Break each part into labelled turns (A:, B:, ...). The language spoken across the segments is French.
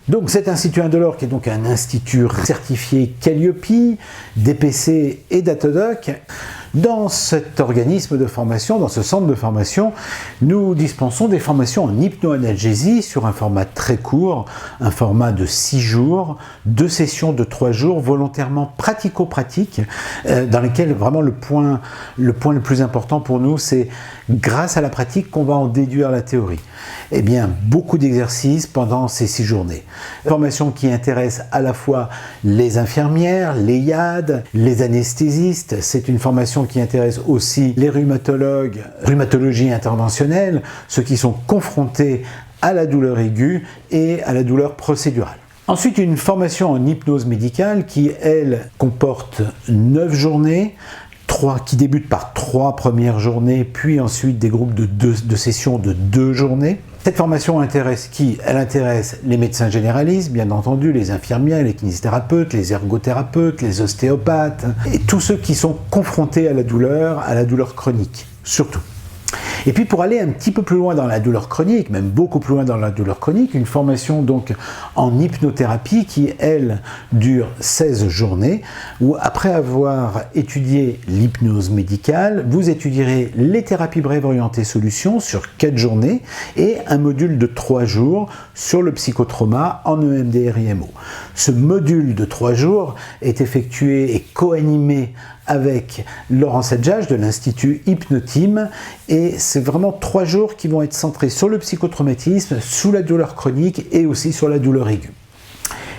A: Donc cet Institut Indolore, qui est donc un institut certifié Calliope, DPC et Datadoc, dans cet organisme de formation, dans ce centre de formation, nous dispensons des formations en hypnoanalgésie sur un format très court, un format de 6 jours, 2 sessions de 3 jours, volontairement pratico-pratiques, dans lesquelles vraiment le point le plus important pour nous, c'est grâce à la pratique qu'on va en déduire la théorie. Eh bien, beaucoup d'exercices pendant ces 6 journées. Formation qui intéresse à la fois les infirmières, les IAD, les anesthésistes. C'est une formation qui intéresse aussi les rhumatologues, rhumatologie interventionnelle, ceux qui sont confrontés à la douleur aiguë et à la douleur procédurale. Ensuite, une formation en hypnose médicale qui, elle, comporte 9 journées, qui débutent par 3 premières journées, puis ensuite des groupes de sessions de 2 journées. Cette formation intéresse qui? Elle intéresse les médecins généralistes, bien entendu, les infirmières, les kinésithérapeutes, les ergothérapeutes, les ostéopathes, et tous ceux qui sont confrontés à la douleur chronique, surtout. Et puis pour aller un petit peu plus loin dans la douleur chronique, même beaucoup plus loin dans la douleur chronique, une formation donc en hypnothérapie qui, elle, dure 16 journées, où après avoir étudié l'hypnose médicale, vous étudierez les thérapies brèves orientées solutions sur 4 journées et un module de 3 jours sur le psychotrauma en EMDR-IMO. Ce module de 3 jours est effectué et co-animé avec Laurent Sadjage de l'Institut Hypnoteam, et c'est vraiment 3 jours qui vont être centrés sur le psychotraumatisme, sous la douleur chronique et aussi sur la douleur aiguë.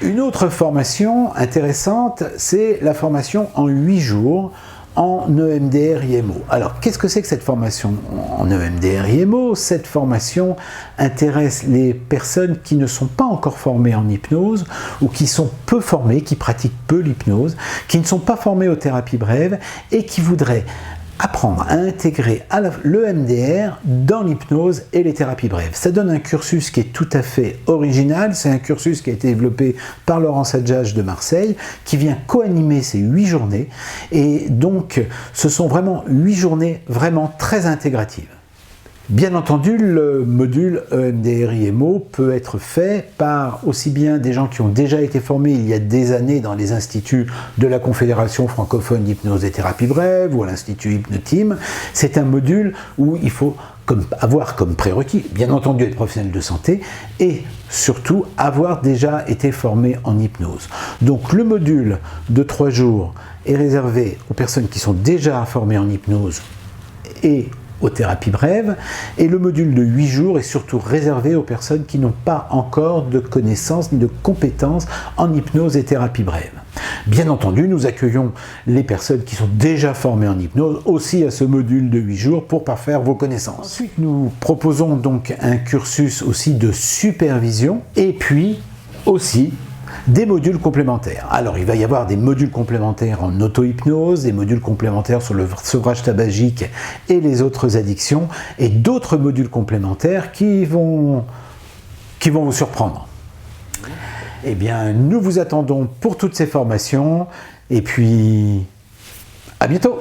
A: Une autre formation intéressante, c'est la formation en 8 jours en EMDR-IMO. Alors, qu'est-ce que c'est que cette formation en EMDR-IMO? Cette formation intéresse les personnes qui ne sont pas encore formées en hypnose ou qui sont peu formées, qui pratiquent peu l'hypnose, qui ne sont pas formées aux thérapies brèves et qui voudraient apprendre à intégrer le MDR dans l'hypnose et les thérapies brèves. Ça donne un cursus qui est tout à fait original. C'est un cursus qui a été développé par Laurent Sadjage de Marseille, qui vient co-animer ces 8 journées. Et donc, ce sont vraiment 8 journées vraiment très intégratives. Bien entendu, le module EMDR-IMO peut être fait par aussi bien des gens qui ont déjà été formés il y a des années dans les instituts de la Confédération francophone d'hypnose et thérapie brève ou à l'Institut Hypnoteam. C'est un module où il faut avoir comme prérequis, bien entendu, être professionnel de santé et surtout avoir déjà été formé en hypnose. Donc le module de 3 jours est réservé aux personnes qui sont déjà formées en hypnose et aux thérapies brèves, et le module de 8 jours est surtout réservé aux personnes qui n'ont pas encore de connaissances ni de compétences en hypnose et thérapie brève. Bien entendu, nous accueillons les personnes qui sont déjà formées en hypnose aussi à ce module de 8 jours pour parfaire vos connaissances. Ensuite, nous proposons donc un cursus aussi de supervision et puis aussi des modules complémentaires. Alors, il va y avoir des modules complémentaires en auto-hypnose, des modules complémentaires sur le sevrage tabagique et les autres addictions, et d'autres modules complémentaires qui vont vous surprendre. Eh bien, nous vous attendons pour toutes ces formations, et puis à bientôt!